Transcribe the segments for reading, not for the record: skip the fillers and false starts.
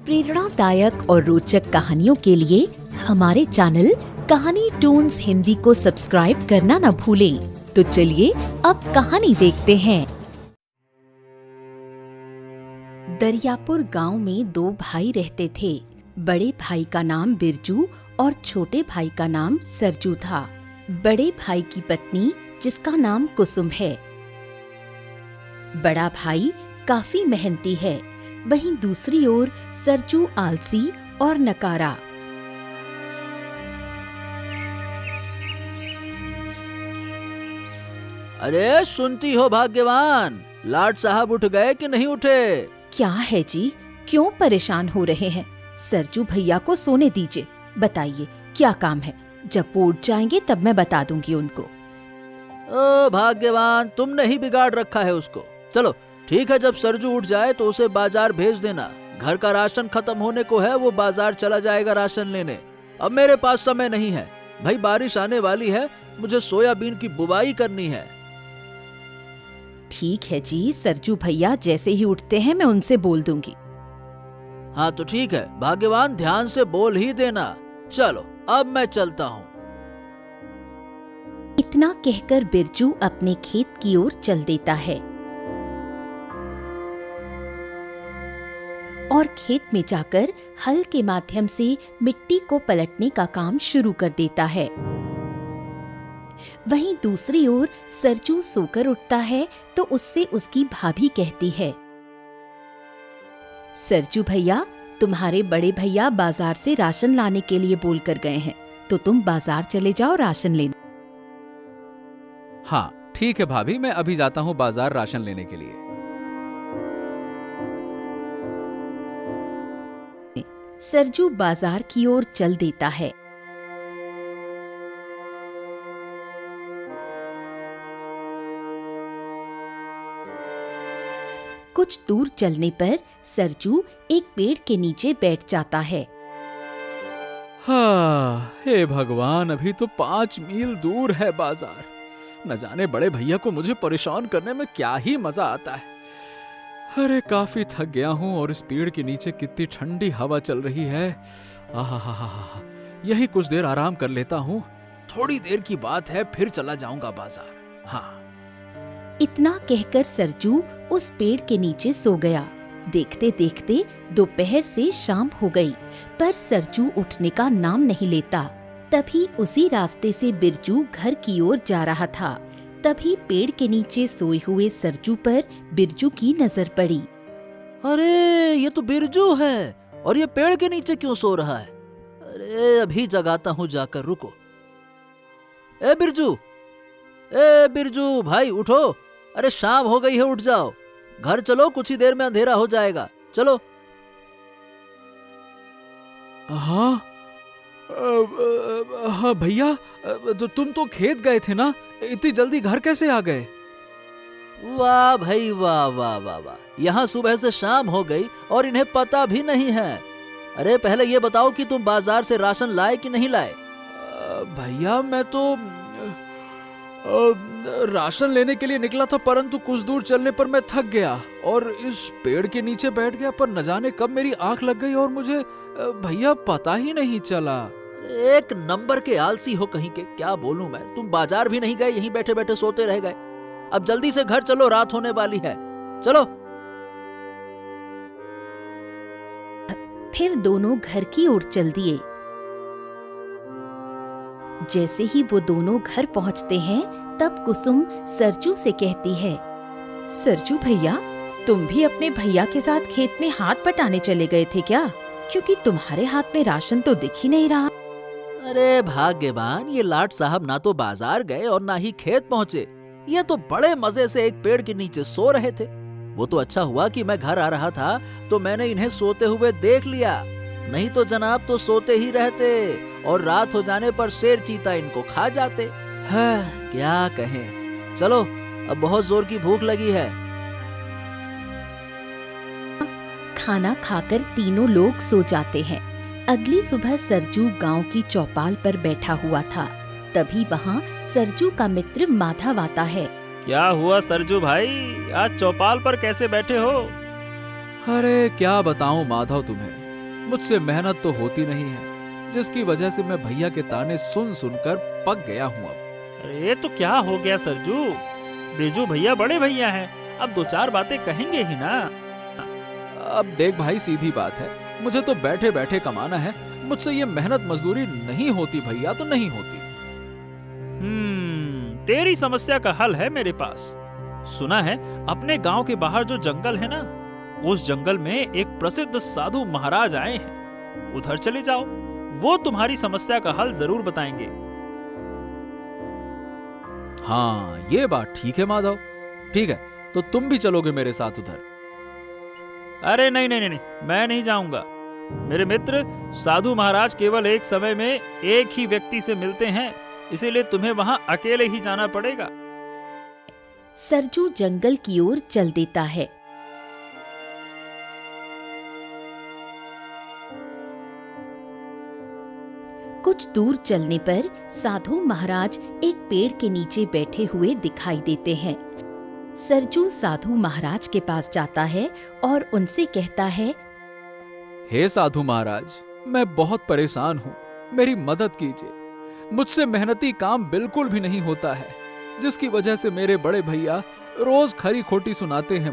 प्रेरणादायक और रोचक कहानियों के लिए हमारे चैनल कहानी टून्स हिंदी को सब्सक्राइब करना न भूलें। तो चलिए अब कहानी देखते हैं। दरियापुर गांव में दो भाई रहते थे। बड़े भाई का नाम बिरजू और छोटे भाई का नाम सरजू था। बड़े भाई की पत्नी जिसका नाम कुसुम है। बड़ा भाई काफी मेहनती है, वहीं दूसरी ओर सरजू आलसी और नकारा। अरे सुनती हो भाग्यवान, लाट साहब उठ गए कि नहीं उठे? क्या है जी, क्यों परेशान हो रहे हैं? सरजू भैया को सोने दीजिए। बताइए क्या काम है? जब वो उठ जाएंगे तब मैं बता दूंगी उनको। ओ भाग्यवान, तुमने ही बिगाड़ रखा है उसको। चलो ठीक है, जब सरजू उठ जाए तो उसे बाजार भेज देना। घर का राशन खत्म होने को है, वो बाजार चला जाएगा राशन लेने। अब मेरे पास समय नहीं है भाई, बारिश आने वाली है, मुझे सोयाबीन की बुवाई करनी है। ठीक है जी, सरजू भैया जैसे ही उठते हैं मैं उनसे बोल दूंगी। हाँ तो ठीक है भाग्यवान, ध्यान से बोल ही देना। चलो अब मैं चलता हूँ। इतना कहकर बिरजू अपने खेत की ओर चल देता है और खेत में जाकर हल के माध्यम से मिट्टी को पलटने का काम शुरू कर देता है। वहीं दूसरी ओर सरजू सोकर उठता है तो उससे उसकी भाभी कहती है, सरजू भैया, तुम्हारे बड़े भैया बाजार से राशन लाने के लिए बोल कर गए हैं, तो तुम बाजार चले जाओ राशन लेने। हाँ ठीक है भाभी, मैं अभी जाता हूँ बाजार राशन लेने के लिए। सरजू बाजार की ओर चल देता है। कुछ दूर चलने पर सरजू एक पेड़ के नीचे बैठ जाता है। हाँ, हे भगवान, अभी तो 5 मील दूर है बाजार। न जाने बड़े भैया को मुझे परेशान करने में क्या ही मजा आता है। अरे काफी थक गया हूँ और इस पेड़ के नीचे कितनी ठंडी हवा चल रही है। आहा, यही कुछ देर आराम कर लेता हूँ। थोड़ी देर की बात है, फिर चला जाऊंगा बाजार। हाँ। इतना कहकर सरजू उस पेड़ के नीचे सो गया। देखते देखते दोपहर से शाम हो गई, पर सरजू उठने का नाम नहीं लेता। तभी उसी रास्ते से बिरजू घर की ओर जा रहा था। तभी पेड़ के नीचे सोए हुए सरजू पर बिरजू की नजर पड़ी। अरे ये तो बिरजू है, और ये पेड़ के नीचे क्यों सो रहा है? अरे अभी जगाता हूँ जाकर, रुको। ए बिरजू भाई उठो। अरे शाम हो गई है, उठ जाओ, घर चलो, कुछ ही देर में अंधेरा हो जाएगा। चलो। हाँ हाँ भैया, तुम तो खेत गए थे ना, इतनी जल्दी घर कैसे आ गए? वाह भाई वाह वाह वाह वाह, यहाँ सुबह से शाम हो गई और इन्हें पता भी नहीं है। अरे पहले ये बताओ कि तुम बाजार से राशन लाए कि नहीं लाए? भैया मैं तो राशन लेने के लिए निकला था, परंतु कुछ दूर चलने पर मैं थक गया और इस पेड़ के नीचे बैठ गया, पर न जाने कब मेरी आंख लग गई और मुझे भैया पता ही नहीं चला। एक नंबर के आलसी हो कहीं के, क्या बोलूं मैं। तुम बाजार भी नहीं गए, यहीं बैठे बैठे सोते रह गए। अब जल्दी से घर चलो, रात होने वाली है। चलो। फिर दोनों घर की ओर चल दिए। जैसे ही वो दोनों घर पहुंचते हैं तब कुसुम सरजू से कहती है, सरजू भैया, तुम भी अपने भैया के साथ खेत में हाथ बटाने चले गए थे क्या? क्योंकि तुम्हारे हाथ में राशन तो दिख ही नहीं रहा। अरे भाग्यवान, ये लाट साहब ना तो बाजार गए और ना ही खेत पहुँचे। ये तो बड़े मजे से एक पेड़ के नीचे सो रहे थे। वो तो अच्छा हुआ कि मैं घर आ रहा था तो मैंने इन्हें सोते हुए देख लिया, नहीं तो जनाब तो सोते ही रहते और रात हो जाने पर शेर चीता इनको खा जाते। हाँ, क्या कहें। चलो, अब बहुत जोर की भूख लगी है। खाना खाकर तीनों लोग सो जाते हैं। अगली सुबह सरजू गांव की चौपाल पर बैठा हुआ था। तभी वहाँ सरजू का मित्र माधव आता है। क्या हुआ सरजू भाई, आज चौपाल पर कैसे बैठे हो? अरे क्या बताऊं माधव तुम्हें, मुझसे मेहनत तो होती नहीं है, जिसकी वजह से मैं भैया के ताने सुन सुनकर पक गया हूँ अब। अरे तो क्या हो गया सरजू? बिरजू भैया बड़े भैया हैं, अब दो चार बातें कहेंगे ही ना। अब देख भाई, सीधी बात है, मुझे तो बैठे बैठे कमाना है। मुझसे ये मेहनत मजदूरी नहीं होती भैया, तो नहीं होती। तेरी समस्या का हल है मेरे पास। सुना है अपने गांव के बाहर जो जंगल है ना, उस जंगल में एक प्रसिद्ध साधु महाराज आए हैं। उधर चले जाओ, वो तुम्हारी समस्या का हल जरूर बताएंगे। हाँ, ये बात ठीक है माधव। ठीक है, तो तुम भी चलोगे मेरे साथ उधर? अरे नहीं नहीं नहीं, मैं नहीं जाऊंगा। मेरे मित्र साधु महाराज केवल एक समय में एक ही व्यक्ति से मिलते हैं, इसीलिए तुम्हें वहां अकेले ही जाना पड़ेगा। सरजू जंगल की ओर चल देता है। कुछ दूर चलने पर साधु महाराज एक पेड़ के नीचे बैठे हुए दिखाई देते हैं। सरजू साधु महाराज के पास जाता है और उनसे कहता है, हे साधु महाराज, मैं बहुत परेशान हूँ, मेरी मदद कीजिए। मुझसे मेहनती काम बिल्कुल भी नहीं होता है, जिसकी वजह से मेरे बड़े भैया रोज खरी खोटी सुनाते हैं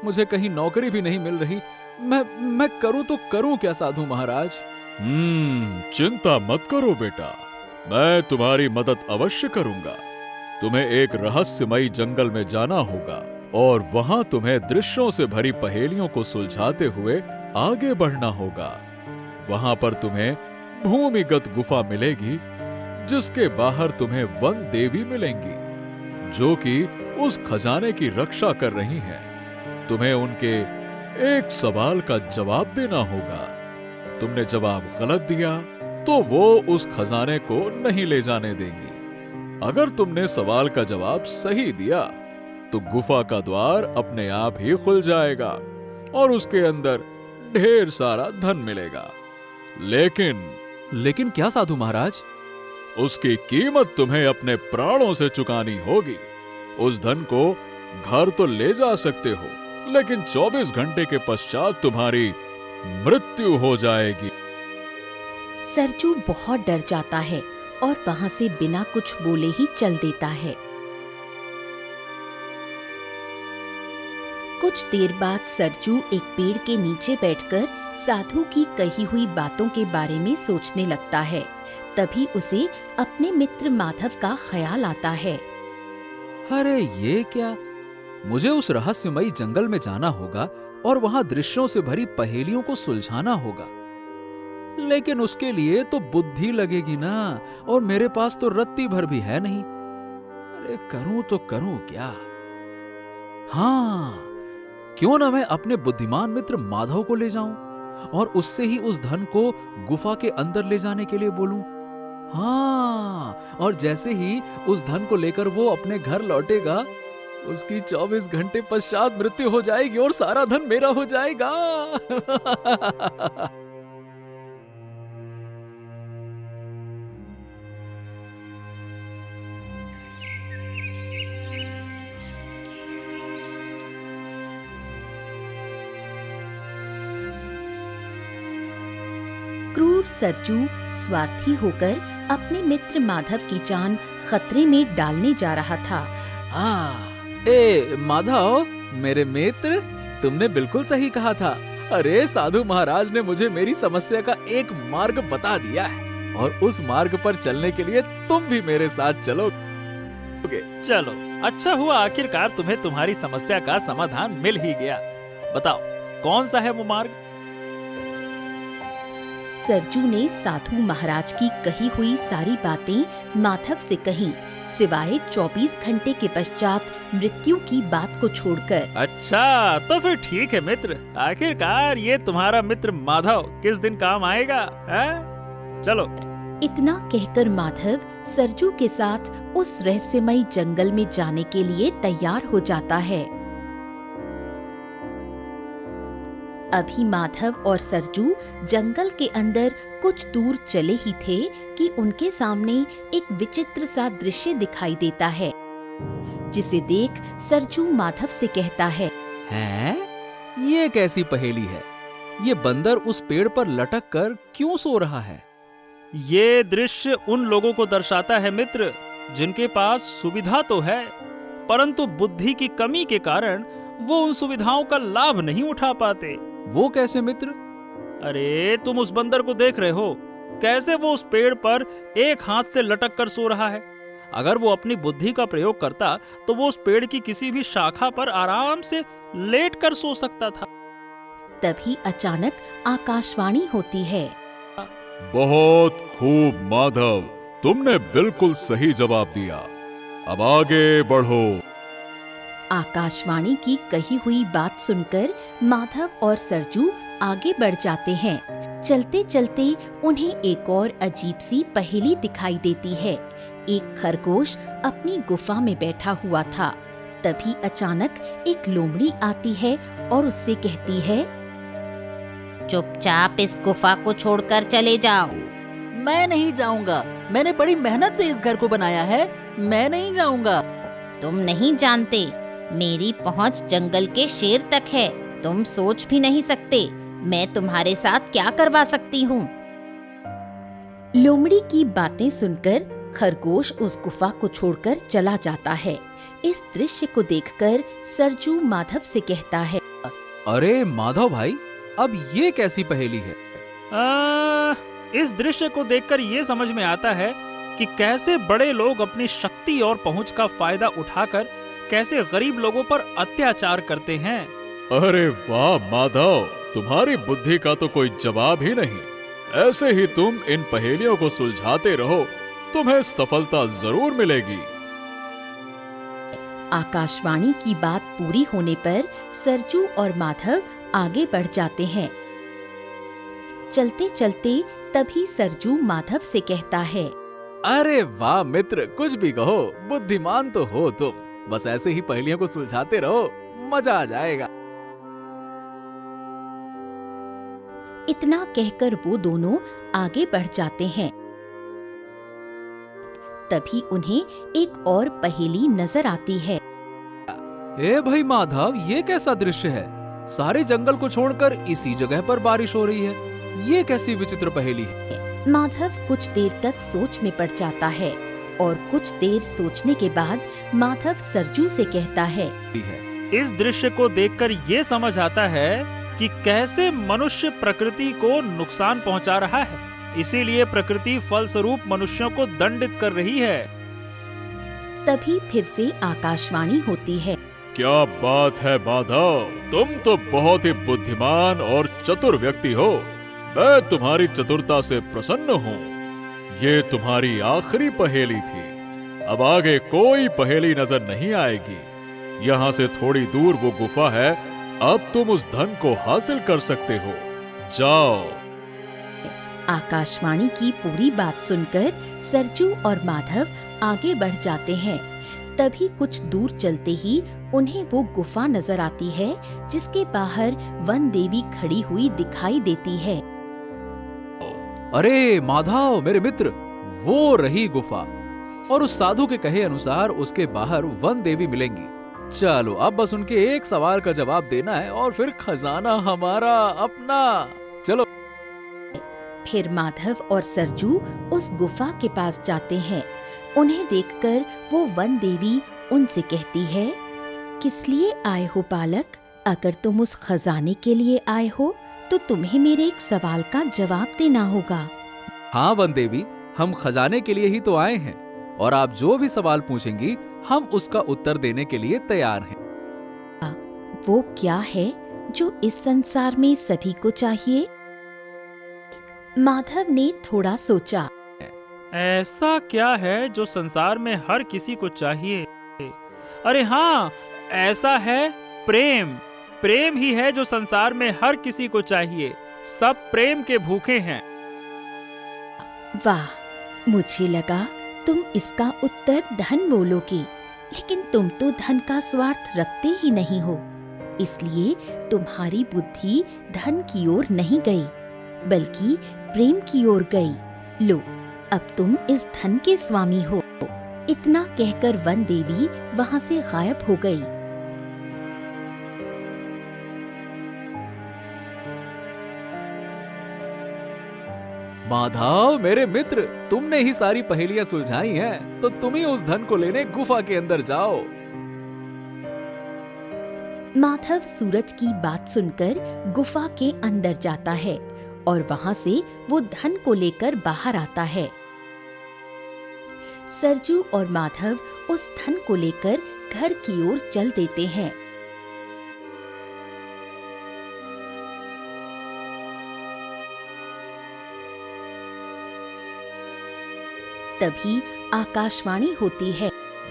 मुझे कहीं नौकरी भी नहीं मिल रही। मैं करूँ तो करूँ क्या साधु महाराज? चिंता मत करो बेटा, मैं तुम्हारी मदद अवश्य करूंगा। तुम्हें एक रहस्यमयी जंगल में जाना होगा और वहां तुम्हें दृश्यों से भरी पहेलियों को सुलझाते हुए आगे बढ़ना होगा। वहां पर तुम्हें भूमिगत गुफा मिलेगी, जिसके बाहर तुम्हें वन देवी मिलेंगी, जो कि उस खजाने की रक्षा कर रही हैं। तुम्हें उनके एक सवाल का जवाब देना होगा। तुमने जवाब गलत दिया तो वो उस खजाने को नहीं ले जाने देंगी। अगर तुमने सवाल का जवाब सही दिया तो गुफा का द्वार अपने आप ही खुल जाएगा और उसके अंदर ढेर सारा धन मिलेगा। लेकिन क्या साधु महाराज? उसकी कीमत तुम्हें अपने प्राणों से चुकानी होगी। उस धन को घर तो ले जा सकते हो, लेकिन 24 घंटे के पश्चात तुम्हारी मृत्यु हो जाएगी। सरजू बहुत डर जाता है और वहां से बिना कुछ बोले ही चल देता है। कुछ देर बाद सरजू एक पेड़ के नीचे बैठकर साधु की कही हुई बातों के बारे में सोचने लगता है। तभी उसे अपने मित्र माधव का ख्याल आता है। अरे ये क्या? मुझे उस रहस्यमयी जंगल में जाना होगा और वहां दृश्यों से भरी पहेलियों को सुलझाना होगा, लेकिन उसके लिए तो बुद्धि लगेगी ना, और मेरे पास तो रत्ती भर भी है नहीं। अरे करूं तो करूं क्या? हाँ, क्यों ना मैं अपने बुद्धिमान मित्र माधव को ले जाऊं और उससे ही उस धन को गुफा के अंदर ले जाने के लिए बोलूं। हाँ, और जैसे ही उस धन को लेकर वो अपने घर लौटेगा, उसकी 24 घंटे पश्चात मृत्यु हो जाएगी और सारा धन मेरा हो जाएगा। क्रूर सरजू स्वार्थी होकर अपने मित्र माधव की जान खतरे में डालने जा रहा था। माधव, मेरे मित्र, तुमने बिल्कुल सही कहा था। अरे साधु महाराज ने मुझे मेरी समस्या का एक मार्ग बता दिया है और उस मार्ग पर चलने के लिए तुम भी मेरे साथ चलोगे। चलो, अच्छा हुआ आखिरकार तुम्हें तुम्हारी समस्या का समाधान मिल ही गया। बताओ कौन सा है वो मार्ग? सरजू ने साधु महाराज की कही हुई सारी बातें माधव से कहीं, सिवाय 24 घंटे के पश्चात मृत्यु की बात को छोड़कर। अच्छा, तो फिर ठीक है मित्र, आखिरकार ये तुम्हारा मित्र माधव किस दिन काम आएगा है? चलो। इतना कहकर माधव सरजू के साथ उस रहस्यमयी जंगल में जाने के लिए तैयार हो जाता है। अभी माधव और सरजू जंगल के अंदर कुछ दूर चले ही थे कि उनके सामने एक विचित्र सा दृश्य दिखाई देता है, जिसे देख सरजू माधव से कहता है, हैं? ये कैसी पहेली है? ये बंदर उस पेड़ पर लटक कर क्यों सो रहा है? ये दृश्य उन लोगों को दर्शाता है मित्र, जिनके पास सुविधा तो है, परंतु बुद्धि की कमी के कारण वो उन सुविधाओं का लाभ नहीं उठा पाते। वो कैसे मित्र? अरे तुम उस बंदर को देख रहे हो, कैसे वो उस पेड़ पर एक हाथ से लटक कर सो रहा है। अगर वो अपनी बुद्धि का प्रयोग करता तो वो उस पेड़ की किसी भी शाखा पर आराम से लेट कर सो सकता था। तभी अचानक आकाशवाणी होती है। बहुत खूब माधव, तुमने बिल्कुल सही जवाब दिया। अब आगे बढ़ो। आकाशवाणी की कही हुई बात सुनकर माधव और सरजू आगे बढ़ जाते हैं। चलते चलते उन्हें एक और अजीब सी पहेली दिखाई देती है। एक खरगोश अपनी गुफा में बैठा हुआ था। तभी अचानक एक लोमड़ी आती है और उससे कहती है, चुपचाप इस गुफा को छोड़कर चले जाओ। मैं नहीं जाऊंगा, मैंने बड़ी मेहनत से इस घर को बनाया है, मैं नहीं जाऊंगा। तुम नहीं जानते, मेरी पहुंच जंगल के शेर तक है। तुम सोच भी नहीं सकते मैं तुम्हारे साथ क्या करवा सकती हूँ। लोमड़ी की बातें सुनकर खरगोश उस गुफा को छोड़कर चला जाता है। इस दृश्य को देखकर सरजू माधव से कहता है, अरे माधव भाई, अब ये कैसी पहेली है? इस दृश्य को देखकर ये समझ में आता है कि कैसे बड़े लोग अपनी शक्ति और पहुंच का फायदा उठाकर कैसे गरीब लोगों पर अत्याचार करते हैं। अरे वाह माधव, तुम्हारी बुद्धि का तो कोई जवाब ही नहीं। ऐसे ही तुम इन पहेलियों को सुलझाते रहो, तुम्हें सफलता जरूर मिलेगी। आकाशवाणी की बात पूरी होने पर सरजू और माधव आगे बढ़ जाते हैं। चलते चलते तभी सरजू माधव से कहता है, अरे वाह मित्र, कुछ भी कहो, बुद्धिमान तो हो तुम। बस ऐसे ही पहेलियों को सुलझाते रहो, मजा आ जाएगा। इतना कहकर वो दोनों आगे बढ़ जाते हैं। तभी उन्हें एक और पहेली नजर आती है। ए भाई माधव, ये कैसा दृश्य है? सारे जंगल को छोड़कर इसी जगह पर बारिश हो रही है। ये कैसी विचित्र पहेली है? माधव कुछ देर तक सोच में पड़ जाता है और कुछ देर सोचने के बाद माधव सरजू से कहता है, इस दृश्य को देखकर ये समझ आता है कि कैसे मनुष्य प्रकृति को नुकसान पहुंचा रहा है। इसीलिए प्रकृति फलस्वरूप मनुष्यों को दंडित कर रही है। तभी फिर से आकाशवाणी होती है। क्या बात है माधव, तुम तो बहुत ही बुद्धिमान और चतुर व्यक्ति हो। मैं तुम्हारी चतुरता से प्रसन्न हूँ। ये तुम्हारी आखिरी पहेली थी। अब आगे कोई पहेली नजर नहीं आएगी। यहाँ से थोड़ी दूर वो गुफा है, अब तुम उस धन को हासिल कर सकते हो। जाओ। आकाशवाणी की पूरी बात सुनकर सरजू और माधव आगे बढ़ जाते हैं। तभी कुछ दूर चलते ही उन्हें वो गुफा नजर आती है, जिसके बाहर वन देवी खड़ी हुई दिखाई देती है। अरे माधव मेरे मित्र, वो रही गुफा, और उस साधु के कहे अनुसार उसके बाहर वन देवी मिलेंगी। चलो अब बस उनके एक सवाल का जवाब देना है और फिर खजाना हमारा अपना। चलो। फिर माधव और सरजू उस गुफा के पास जाते हैं। उन्हें देखकर वो वन देवी उनसे कहती है, किस लिए आए हो बालक? अगर तुम उस खजाने के लिए आए हो तो तुम्हें मेरे एक सवाल का जवाब देना होगा। हाँ वन देवी, हम खजाने के लिए ही तो आए हैं, और आप जो भी सवाल पूछेंगी हम उसका उत्तर देने के लिए तैयार हैं। वो क्या है जो इस संसार में सभी को चाहिए? माधव ने थोड़ा सोचा। ऐसा क्या है जो संसार में हर किसी को चाहिए? अरे हाँ, ऐसा है प्रेम। प्रेम ही है जो संसार में हर किसी को चाहिए। सब प्रेम के भूखे हैं। वाह, मुझे लगा तुम इसका उत्तर धन बोलोगे, लेकिन तुम तो धन का स्वार्थ रखते ही नहीं हो। इसलिए तुम्हारी बुद्धि धन की ओर नहीं गई, बल्कि प्रेम की ओर गई। लो, अब तुम इस धन के स्वामी हो। इतना कहकर वन देवी वहां से गायब हो गई। माधव मेरे मित्र, तुमने ही सारी पहेलियां सुलझाई हैं, तो तुम ही उस धन को लेने गुफा के अंदर जाओ। माधव सूरज की बात सुनकर गुफा के अंदर जाता है और वहां से वो धन को लेकर बाहर आता है। सरजू और माधव उस धन को लेकर घर की ओर चल देते हैं। तभी आकाशवाणी होती है।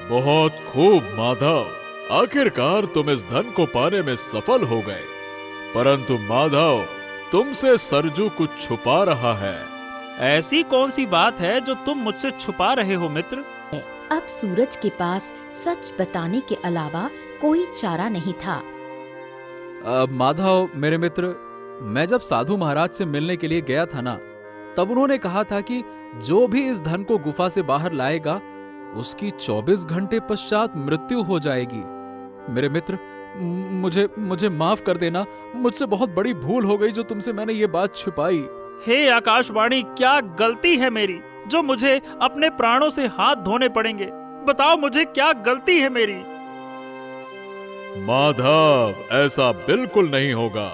बहुत खूब माधव, आखिरकार तुम इस धन को पाने में सफल हो गए। परंतु माधव, तुमसे सरजू कुछ छुपा रहा है। ऐसी कौन सी बात है जो तुम मुझसे छुपा रहे हो मित्र? अब सूरज के पास सच बताने के अलावा कोई चारा नहीं था। माधव मेरे मित्र, मैं जब साधु महाराज से मिलने के लिए गया था ना, तब उन्होंने कहा था कि जो भी इस धन को गुफा से बाहर लाएगा उसकी 24 घंटे पश्चात मृत्यु हो जाएगी। मेरे मित्र, मुझे माफ कर देना, मुझसे बहुत बड़ी भूल हो गई जो तुमसे मैंने ये बात छुपाई। हे आकाशवाणी, क्या गलती है मेरी जो मुझे अपने प्राणों से हाथ धोने पड़ेंगे? बताओ मुझे क्या गलती है मेरी? माधव, ऐसा बिल्कुल नहीं होगा,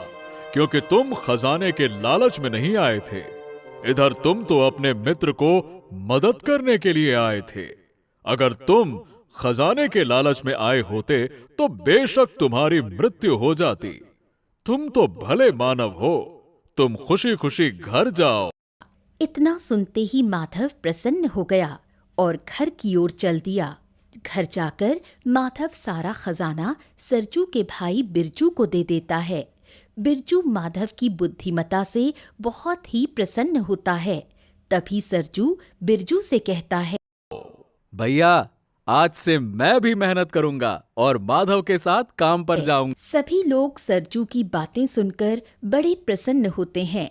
क्योंकि तुम खजाने के लालच में नहीं आए थे। इधर तुम तो अपने मित्र को मदद करने के लिए आए थे। अगर तुम खजाने के लालच में आए होते तो बेशक तुम्हारी मृत्यु हो जाती। तुम तो भले मानव हो, तुम खुशी खुशी घर जाओ। इतना सुनते ही माधव प्रसन्न हो गया और घर की ओर चल दिया। घर जाकर माधव सारा खजाना सरजू के भाई बिरजू को दे देता है। बिरजू माधव की बुद्धिमत्ता से बहुत ही प्रसन्न होता है। तभी सरजू बिरजू से कहता है, भैया, आज से मैं भी मेहनत करूंगा और माधव के साथ काम पर जाऊंगा। सभी लोग सरजू की बातें सुनकर बड़े प्रसन्न होते हैं।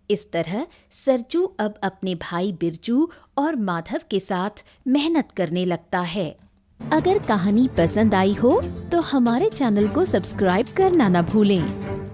इस तरह सरजू अब अपने भाई बिरजू और माधव के साथ मेहनत करने लगता है। अगर कहानी पसंद आई हो तो हमारे चैनल को सब्सक्राइब करना न भूलें।